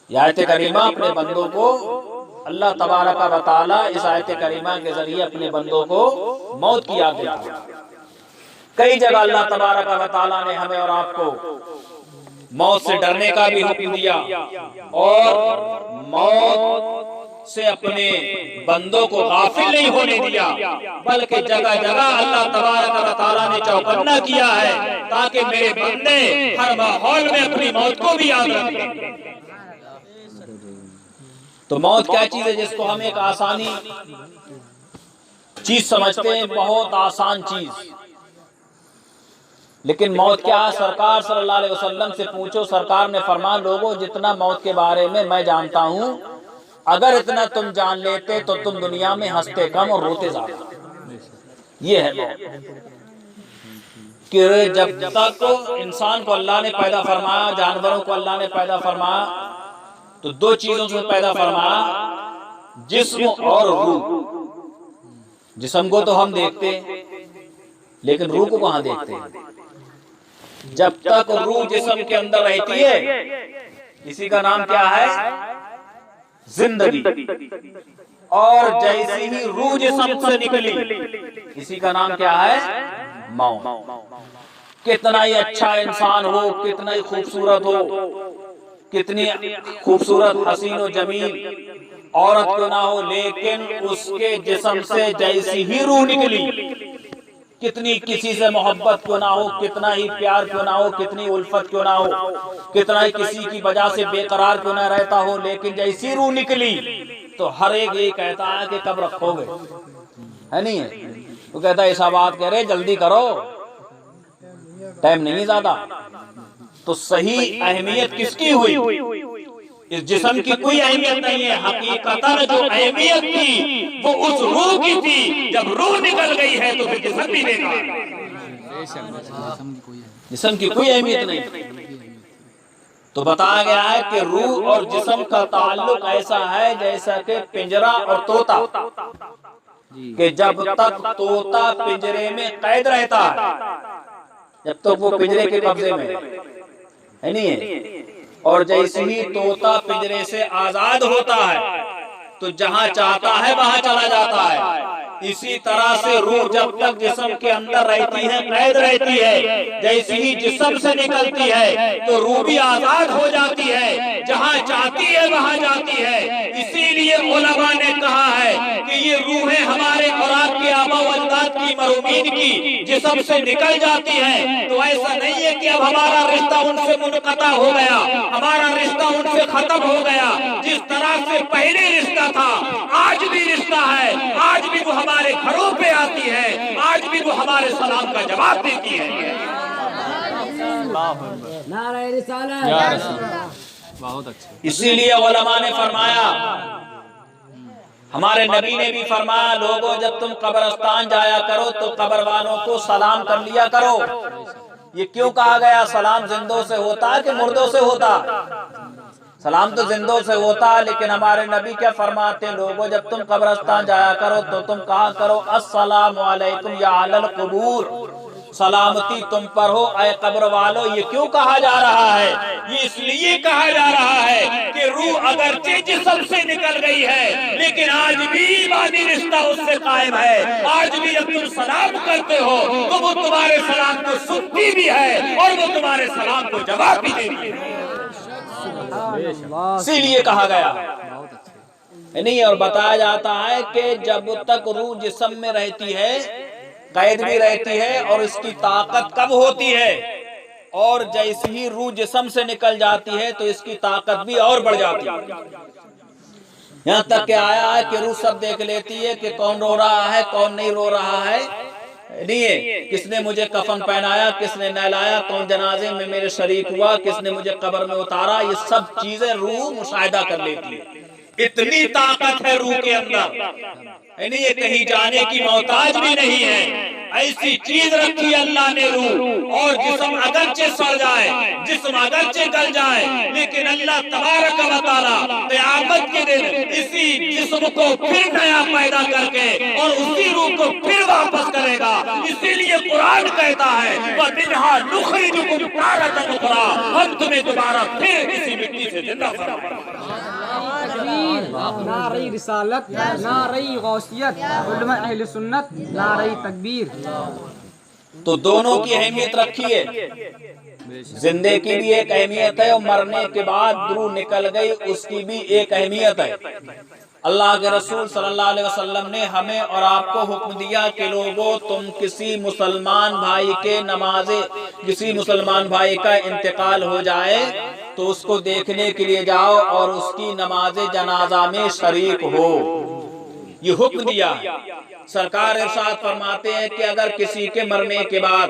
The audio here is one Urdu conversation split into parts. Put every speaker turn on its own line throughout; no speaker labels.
یہ آیت کریمہ اپنے بندوں کو اللہ تبارک و تعالی اس آیت کریمہ کے ذریعے اپنے بندوں کو موت کی یاد دلاتا ہے۔ کئی جگہ اللہ تبارک و تعالی نے ہمیں اور آپ کو موت سے ڈرنے کا بھی حکم دیا اور موت سے اپنے بندوں کو غافل نہیں ہونے دیا، بلکہ جگہ جگہ اللہ تبارک و تعالی نے چوکنا کیا ہے تاکہ میرے بندے ہر ماحول میں اپنی موت کو بھی یاد رکھیں۔ تو موت کیا چیز ہے جس کو ہم ایک آسانی چیز سمجھتے ہیں، بہت آسان چیز، لیکن موت کیا ہے؟ سرکار صلی اللہ علیہ وسلم سے پوچھو، سرکار نے فرمایا لوگوں جتنا موت کے بارے میں جانتا ہوں، اگر اتنا تم جان لیتے تو تم دنیا میں ہنستے کم اور روتے زیادہ۔ یہ ہے موت کہ جب تک انسان کو اللہ نے پیدا فرمایا، جانوروں کو اللہ نے پیدا فرمایا، تو دو چیزوں سے پیدا فرمایا، جسم اور روح۔ جسم کو تو ہم دیکھتے ہیں لیکن روح کو کہاں دیکھتے ہیں؟ جب تک روح جسم کے اندر رہتی ہے اسی کا نام کیا ہے؟ زندگی، اور جیسی ہی روح جسم سے نکلی اسی کا نام کیا ہے؟ موت۔ کتنا ہی اچھا انسان ہو، کتنا ہی خوبصورت ہو، کتنی خوبصورت حسین و جمیل عورت کیوں نہ ہو، لیکن اس کے جسم سے جیسی ہی روح نکلی، کتنی کسی سے محبت کیوں نہ ہو، کتنا ہی پیار کیوں نہ ہو، کتنی الفت کیوں نہ ہو، کتنا ہی کسی کی وجہ سے بے قرار کیوں نہ رہتا ہو، لیکن جیسی روح نکلی تو ہر ایک یہ کہتا ہے کہ کب رکھو گے، ہے نہیں ہے؟ وہ کہتا ہے ایسا بات کہہ رہے جلدی کرو، ٹائم نہیں زیادہ۔ تو صحیح اہمیت کس کی ہوئی؟ اس جسم کی کوئی اہمیت نہیں ہے، حقیقتاً جو اہمیت تھی وہ اس روح کی تھی۔ جب روح نکل گئی ہے تو پھر جسم بھی بیکار ہے، جسم کی کوئی اہمیت نہیں۔ تو بتایا گیا ہے کہ روح اور جسم کا تعلق ایسا ہے جیسا کہ پنجرا اور طوطا، کہ جب تک طوطا پنجرے میں قید رہتا ہے، جب تک وہ پنجرے کے قبضے میں ہے نہیں ہے، اور جیسے ہی طوطا پنجرے سے آزاد ہوتا ہے تو جہاں چاہتا ہے وہاں چلا جاتا ہے، اسی طرح سے روح جب تک جسم کے اندر رہتی ہے، قید رہتی ہے، جیسے ہی جسم سے نکلتی ہے تو روح بھی آزاد ہو جاتی ہے، جہاں چاہتی ہے وہاں جاتی ہے۔ اسی لیے علماء نے کہا ہے کہ یہ روحیں ہمارے اور آپ کے آبا و اجداد کی مرحومین کی جسم سے نکل جاتی ہیں تو ایسا نہیں ہے کہ اب ہمارا رشتہ ان سے منقطع ہو گیا، ہمارا رشتہ ان سے ختم ہو گیا۔ جس طرح سے پہلے رشتہ تھا آج بھی رشتہ ہے، آج بھی وہ ہمارے گھروں پہ آتی ہے، آج بھی وہ ہمارے سلام کا جواب دیتی ہے۔
نعرہ رسالت،
بہت اچھا۔
اسی لیے علماء نے فرمایا، ہمارے نبی نے بھی فرمایا لوگوں جب تم قبرستان جایا کرو تو قبر والوں کو سلام کر لیا کرو۔ یہ کیوں کہا گیا؟ سلام زندوں سے ہوتا ہے کہ مردوں سے ہوتا؟ سلام تو زندوں سے ہوتا ہے، لیکن ہمارے نبی کیا فرماتے ہیں؟ لوگوں جب تم قبرستان جایا کرو تو تم کہا کرو السلام علیکم یا اہل القبور، سلامتی تم پر ہو اے قبر والو۔ یہ کیوں کہا جا رہا ہے؟ یہ اس لیے کہا جا رہا ہے کہ روح اگرچہ جسم سے نکل گئی ہے لیکن آج بھی ایمانی رشتہ اس سے قائم ہے، آج بھی جب تم سلام کرتے ہو تو وہ تمہارے سلام کو سنتی بھی ہے اور وہ تمہارے سلام کو جواب بھی دیتی ہے۔ اسی لیے کہا گیا نہیں، اور بتایا جاتا ہے کہ جب تک روح جسم میں رہتی ہے قید بھی رہتی ہے، اور اس کی طاقت کم ہوتی ہے، اور جیسے ہی روح جسم سے نکل جاتی ہے تو اس کی طاقت بھی اور بڑھ جاتی ہے۔ یہاں تک کہ آیا ہے کہ روح سب دیکھ لیتی ہے کہ کون رو رہا ہے کون نہیں رو رہا ہے، نہیں ہے کس نے مجھے کفن پہنایا کس نے نہلایا، کون جنازے میں میرے شریک ہوا، کس نے مجھے قبر میں اتارا، یہ سب چیزیں روح مشاہدہ کر لیتی ہے۔ اتنی طاقت ہے روح کے اندر، نہیں یہ کہیں جانے کی محتاج بھی نہیں ہے، ایسی چیز رکھی اللہ نے روح، اور جسم اگرچہ سڑ جائے، جسم اگرچہ گل جائے، لیکن اللہ تبارک و تعالی قیامت کے دن اسی جسم کو پھر نیا پیدا کر کے اور اسی روح کو پھر واپس کرے گا۔ اسی لیے قرآن کہتا ہے وَمِنْهَا نُخْرِجُكُمْ تَارَةً أُخْرَىٰ، ہم تمہیں دوبارہ پھر اسی مٹی سے زندہ فرمائیں گے۔
نعرہ رسالت، نعرہ غوثیت، علماء اہل سنت، نعرہ تکبیر۔
تو دونوں کی اہمیت رکھی ہے، زندے کی بھی ایک اہمیت ہے اور مرنے کے بعد روح نکل گئی اس کی بھی ایک اہمیت ہے۔ اللہ کے رسول صلی اللہ علیہ وسلم نے ہمیں اور آپ کو حکم دیا کہ لوگوں تم کسی مسلمان بھائی کے کسی مسلمان بھائی کا انتقال ہو جائے تو اس کو دیکھنے کے لیے جاؤ اور اس کی نماز جنازہ میں شریک ہو، یہ حکم دیا۔ سرکار ارشاد فرماتے ہیں کہ اگر کسی کے مرنے کے بعد،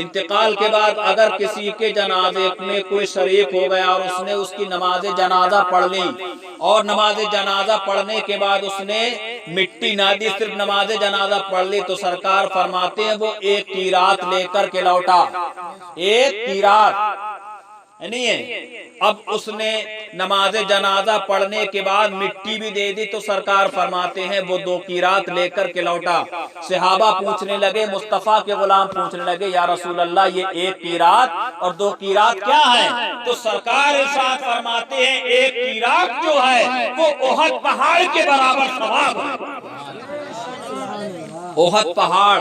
انتقال کے بعد اگر کسی کے جنازے میں کوئی شریک ہو گیا اور اس نے اس کی نماز جنازہ پڑھ لی، اور نماز جنازہ پڑھنے کے بعد اس نے مٹی نہ دی، صرف نماز جنازہ پڑھ لی، تو سرکار فرماتے ہیں وہ ایک قیرات لے کر کے لوٹا، ایک قیرات نہیں ہے۔ اب اس نے نماز جنازہ پڑھنے کے بعد مٹی بھی دے دی تو سرکار فرماتے ہیں وہ 2 قیرات لے کر کے لوٹا۔ صحابہ پوچھنے لگے، مصطفیٰ کے غلام پوچھنے لگے یا رسول اللہ یہ 1 قیرات اور 2 قیرات کیا ہے؟ تو سرکار ارشاد فرماتے ہیں 1 قیرات جو ہے وہ احد پہاڑ کے برابر ثواب ہے۔ احد پہاڑ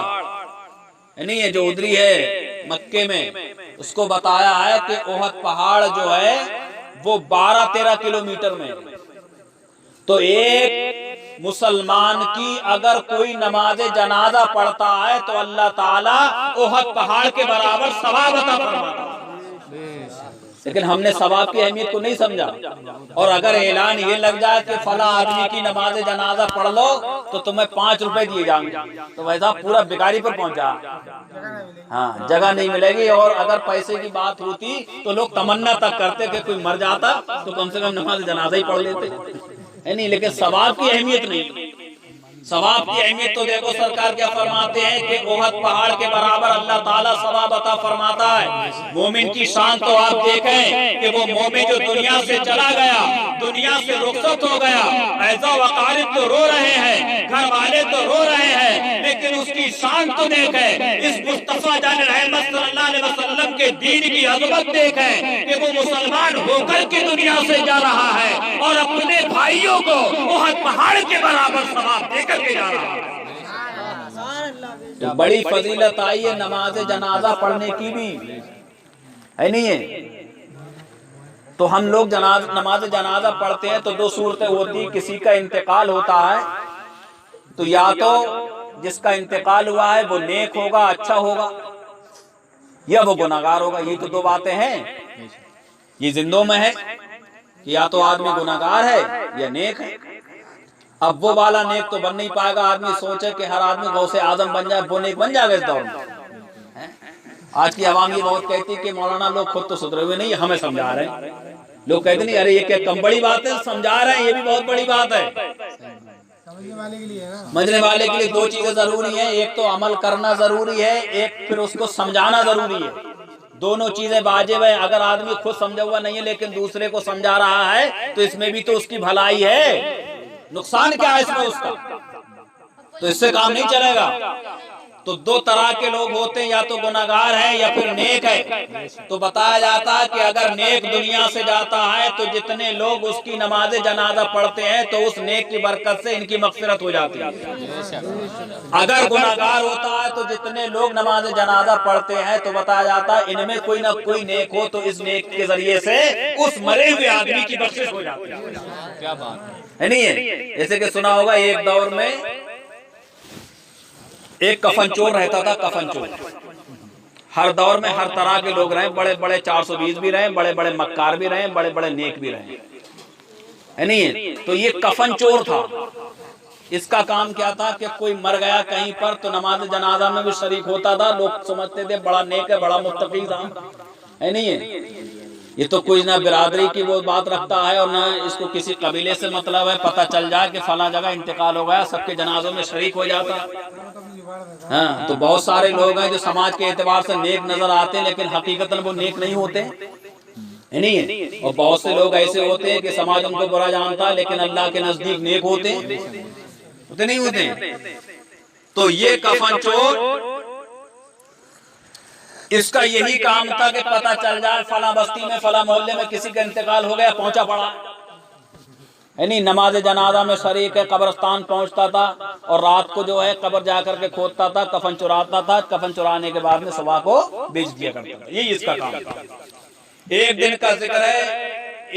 نہیں ہے جو ادری ہے مکے میں، اس کو بتایا ہے کہ احد پہاڑ جو ہے وہ 12-13 کلومیٹر میں، تو ایک مسلمان کی اگر کوئی نماز جنازہ پڑھتا ہے تو اللہ تعالیٰ احد پہاڑ کے برابر ثواب عطا فرماتا ہے۔ لیکن ہم نے ثواب کی اہمیت کو نہیں سمجھا، اور اگر اعلان یہ لگ جائے کہ فلاں آدمی کی نماز جنازہ پڑھ لو تو تمہیں 5 روپے دیے جائیں گے، تو ویسا پورا بیکاری پر پہنچا، ہاں جگہ نہیں ملے گی۔ اور اگر پیسے کی بات ہوتی تو لوگ تمنا تک کرتے کہ کوئی مر جاتا تو کم سے کم نماز جنازہ ہی پڑھ لیتے، ہے نہیں۔ لیکن ثواب کی اہمیت نہیں، ثواب کی اہمیت تو دیکھو سرکار کیا فرماتے ہیں کہ احد پہاڑ کے برابر اللہ تعالیٰ ثواب عطا فرماتا ہے۔ مومن کی شان تو آپ دیکھیں کہ وہ مومن جو دنیا سے چلا گیا، دنیا سے رخصت ہو گیا، ایسا وقارب تو رو رہے ہیں، گھر والے تو رو رہے ہیں، لیکن اس کی شان تو دیکھیں، اس مصطفیٰ جان رحمت صلی اللہ علیہ وسلم کے دین کی عظمت دیکھیں کہ وہ مسلمان ہو کر کے دنیا سے جا رہا ہے اور اپنے بھائیوں کو احد پہاڑ کے برابر ثواب دے کر کے جا رہا ہے۔ بڑی فضیلت آئی ہے نماز جنازہ پڑھنے کی بھی، ہے نہیں ہے؟ تو ہم لوگ نماز جنازہ پڑھتے ہیں تو 2 صورتیں ہوتی، کسی کا انتقال ہوتا ہے تو یا تو جس کا انتقال ہوا ہے وہ نیک ہوگا، اچھا ہوگا، یا وہ گناہگار ہوگا۔ یہ تو 2 باتیں ہیں، یہ زندوں میں ہے کہ یا تو آدمی گناہگار ہے یا نیک ہے۔ اب وہ والا نیک تو بن نہیں پائے گا، آدمی سوچے کہ ہر آدمی غوث اعظم بن جائے، وہ نیک بن جائے گا اس دور میں۔ آج کی عوام یہ بہت کہتی کہ مولانا لوگ خود تو سدھرے ہوئے نہیں، ہمیں سمجھا رہے ہیں۔ لوگ کہتے نہیں ارے یہ کیا کم بڑی بات ہے، سمجھا رہے ہیں، یہ بھی بہت بڑی بات ہے۔ سمجھنے والے کے لیے 2 چیزیں ضروری ہیں، ایک تو عمل کرنا ضروری ہے، ایک پھر اس کو سمجھانا ضروری ہے۔ دونوں چیزیں واجب ہیں۔ اگر آدمی خود سمجھا ہوا نہیں ہے لیکن دوسرے کو سمجھا رہا ہے تو اس میں بھی تو اس کی بھلائی ہے، نقصان کیا ہے اس میں اس کا؟ تو اس سے کام نہیں چلے گا۔ تو 2 طرح کے لوگ ہوتے ہیں، یا تو گناہگار ہے یا پھر نیک ہے۔ تو بتایا جاتا ہے کہ اگر نیک دنیا سے جاتا ہے تو جتنے لوگ اس کی نماز جنازہ پڑھتے ہیں تو اس نیک کی برکت سے ان کی مغفرت ہو جاتی ہے۔ اگر گناہگار ہوتا ہے تو جتنے لوگ نماز جنازہ پڑھتے ہیں تو بتایا جاتا ہے ان میں کوئی نہ کوئی نیک ہو تو اس نیک کے ذریعے سے اس مرے ہوئے آدمی کی بخشش ہو جاتی ہے۔ کیا بات ہے نہیں ہے؟ جیسے کہ سنا ہوگا ایک دور میں ایک کفن چور رہتا تھا، کفن چور۔ ہر دور میں ہر طرح کے لوگ رہے، بڑے بڑے 420 بھی رہے، بڑے بڑے مکار بھی رہے، بڑے بڑے نیک بھی رہے، ہے نہیں ہے؟ تو یہ کفن چور تھا۔ اس کا کام کیا تھا کہ کوئی مر گیا کہیں پر تو نماز جنازہ میں بھی شریک ہوتا تھا، لوگ سمجھتے تھے بڑا نیک ہے، بڑا متقی تھا، ہے نہیں ہے؟ یہ تو کوئی نہ برادری کی وہ بات رکھتا ہے اور نہ اس کو کسی قبیلے سے مطلب ہے، پتہ چل جائے کہ فلاں جگہ انتقال ہو گیا، سب کے جنازوں میں شریک ہو جاتا۔ ہاں تو بہت سارے لوگ ہیں جو سماج کے اعتبار سے نیک نظر آتے ہیں لیکن حقیقتاً وہ نیک نہیں ہوتے، نہیں ہے. اور بہت سے لوگ ایسے ہوتے ہیں کہ سماج ان کو برا جانتا ہے لیکن اللہ کے نزدیک نیک ہوتے نہیں ہوتے. تو یہ کفن چور اس کا یہی کام تھا کہ پتہ چل جائے فلاں بستی میں فلاں محلے میں کسی کا انتقال ہو گیا، پہنچا پڑا، یعنی نماز جنازہ میں شریک ہے، قبرستان پہنچتا تھا اور رات کو جو ہے قبر جا کر کے کھودتا تھا، کفن چراتا تھا، کفن چرانے کے بعد میں صبح کو بیچ دیا کرتا تھا. یہی اس کا کام تھا. ایک دن کا ذکر ہے،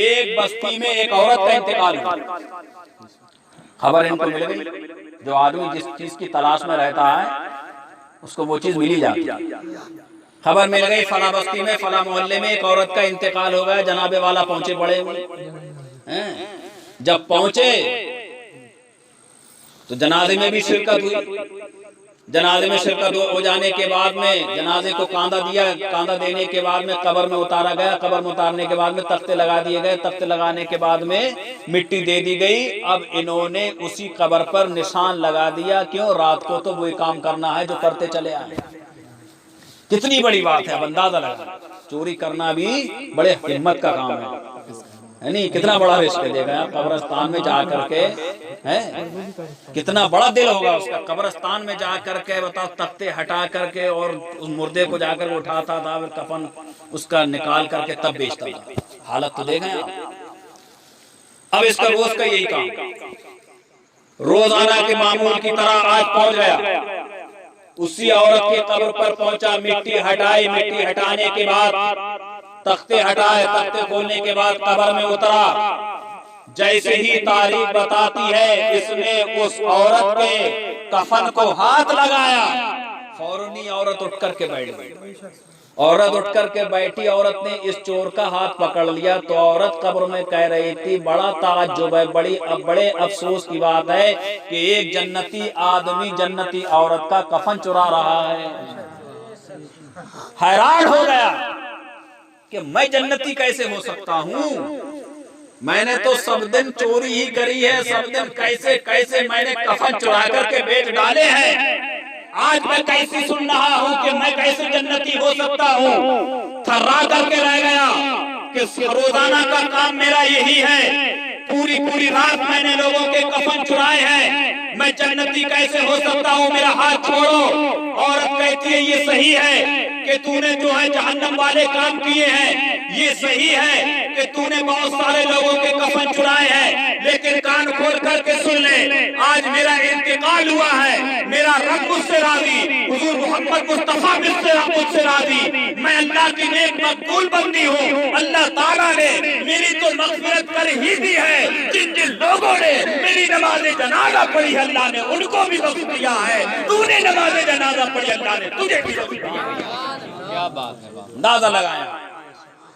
ایک بستی میں ایک عورت کا انتقال ہوا. خبر ان کو مل گئی. جو آدمی جس چیز کی تلاش میں رہتا ہے اس کو وہ چیز ملی جاتی ہے. خبر مل گئی فلاں بستی میں فلاں محلے میں ایک عورت کا انتقال ہو گیا، جناب والا پہنچے پڑے ہوئے. جب پہنچے تو جنازے میں بھی شرکت ہوئی. جنازے میں شرکت ہو جانے کے بعد میں جنازے کو کاندھا دیا، کاندھا دینے کے بعد میں قبر میں اتارا گیا. قبر میں اتارنے کے بعد میں تختے لگا دیے گئے. تختے لگانے کے بعد میں مٹی دے دی گئی. اب انہوں نے اسی قبر پر نشان لگا دیا. کیوں؟ رات کو تو وہی کام کرنا ہے جو کرتے چلے آئے. کتنی بڑی بات ہے، اب اندازہ لگا. چوری کرنا بھی بڑے ہمت کا کام ہے، نہیں کتنا بڑا رسک دے گا قبرستان میں جا کر کے. کتنا بڑا دل ہوگا اس کا، قبرستان میں جا کر کے بتاؤ تختے ہٹا کر کے اور اس مردے کو جا کر اٹھاتا تھا، پھر کفن اس کا نکال کر کے تب بیچتا تھا. حالت تو دیکھیں آپ. اب اس کا روز کا یہی کام، روزانہ کے معمول کی طرح آج پہنچ گیا. اسی عورت کی قبر پر پہنچا، مٹی ہٹائی. مٹی ہٹانے کے بعد تختے ہٹائے. تختے کھولنے کے بعد قبر میں اترا. جیسے ہی تاریخ بتاتی ہے اس نے اس عورت کے کفن کو ہاتھ لگایا، فوراً عورت اٹھ کر کے بیٹھ گئی. عورت اٹھ کر کے بیٹھی. عورت نے اس چور کا ہاتھ پکڑ لیا تو عورت قبر میں کہہ رہی تھی بڑا تعجب ہے، بڑے افسوس کی بات ہے کہ ایک جنتی آدمی جنتی عورت کا کفن چرا رہا ہے. حیران ہو گیا کہ میں جنتی کیسے ہو سکتا ہوں؟ میں نے تو سب دن چوری ہی کری ہے، سب دن کیسے کیسے میں نے کفن چرا کر کے بیچ ڈالے ہیں. آج میں کیسی سن رہا ہوں کہ میں کیسے جنتی ہو سکتا ہوں. تھرا کر کے رہ گیا کہ روزانہ کا کام میرا یہی ہے. پوری رات میں نے لوگوں کے کفن چرائے ہیں. میں جنتی کیسے ہو سکتا ہوں؟ میرا ہاتھ چھوڑو. عورت کہتی ہے یہ صحیح ہے کہ تو نے جو ہے جہنم والے کام کیے ہیں. یہ صحیح ہے کہ تو نے بہت سارے لوگوں کے کفن چرائے ہیں، لیکن کان کھول کر کے سن لے، آج میرا انتقال ہوا ہے. میرا رب مجھ سے راضی، حضور محمد مصطفیٰ مجھ سے راضی. میں اللہ کی نیک مقبول بندی ہوں. اللہ تعالیٰ نے میری تو مغفرت کر ہی دی ہے. جن لوگوں نے میری نماز جنازہ پڑھی ہے اللہ نے ان کو بھی بخش دیا ہے. تو نے نماز جنازہ پڑھی اللہ نے تجھے بھی بخش دیا. کیا بات ہے، اندازہ لگایا.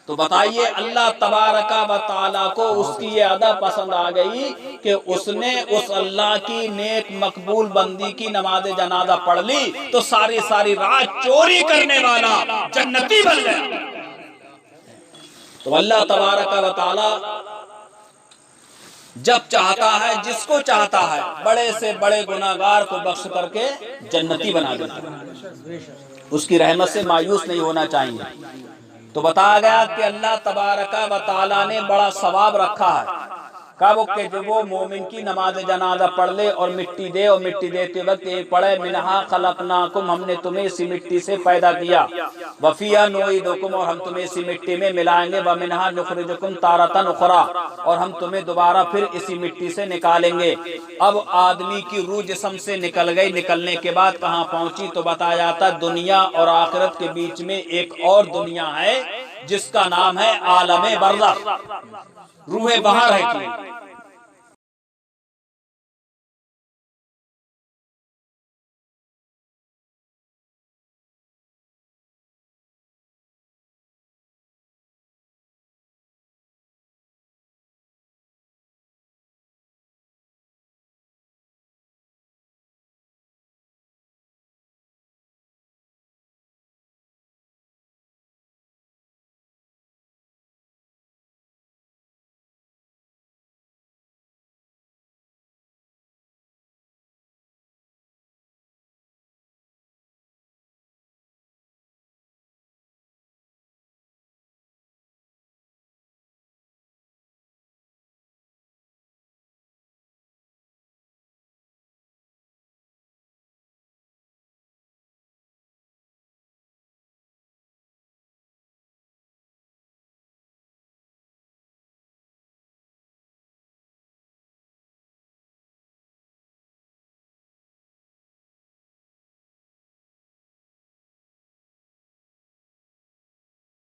تو بتائیے اللہ تبارک و تعالیٰ کو اس کی یہ ادا پسند آ گئی کہ اس نے اس اللہ کی نیک مقبول بندی کی نماز جنازہ پڑھ لی تو ساری رات چوری کرنے والا جنتی بن گیا. تو اللہ تبارک و تعالیٰ جب چاہتا ہے جس کو چاہتا ہے بڑے سے بڑے گناہگار کو بخش کر کے جنتی بنا دیتا ہے. اس کی رحمت سے مایوس نہیں ہونا چاہیے. تو بتایا گیا کہ اللہ تبارک و تعالیٰ نے بڑا ثواب رکھا ہے کب کہ جب وہ مومن کی نماز جنازہ پڑھ لے اور مٹی دے، اور مٹی دیتے وقت یہ پڑھے منہا خلقناکم، ہم نے تمہیں اسی مٹی سے پیدا کیا، وفیہا نعیدکم، اور ہم تمہیں اسی مٹی میں ملائیں گے، ومنہا نخرجکم تارۃ اخری، اور ہم تمہیں دوبارہ پھر اسی مٹی سے نکالیں گے. اب آدمی کی روح جسم سے نکل گئی. نکلنے کے بعد کہاں پہنچی؟ تو بتایا جاتا دنیا اور آخرت کے بیچ میں ایک اور دنیا ہے جس کا نام ہے عالم برزخ. روح باہر ہے.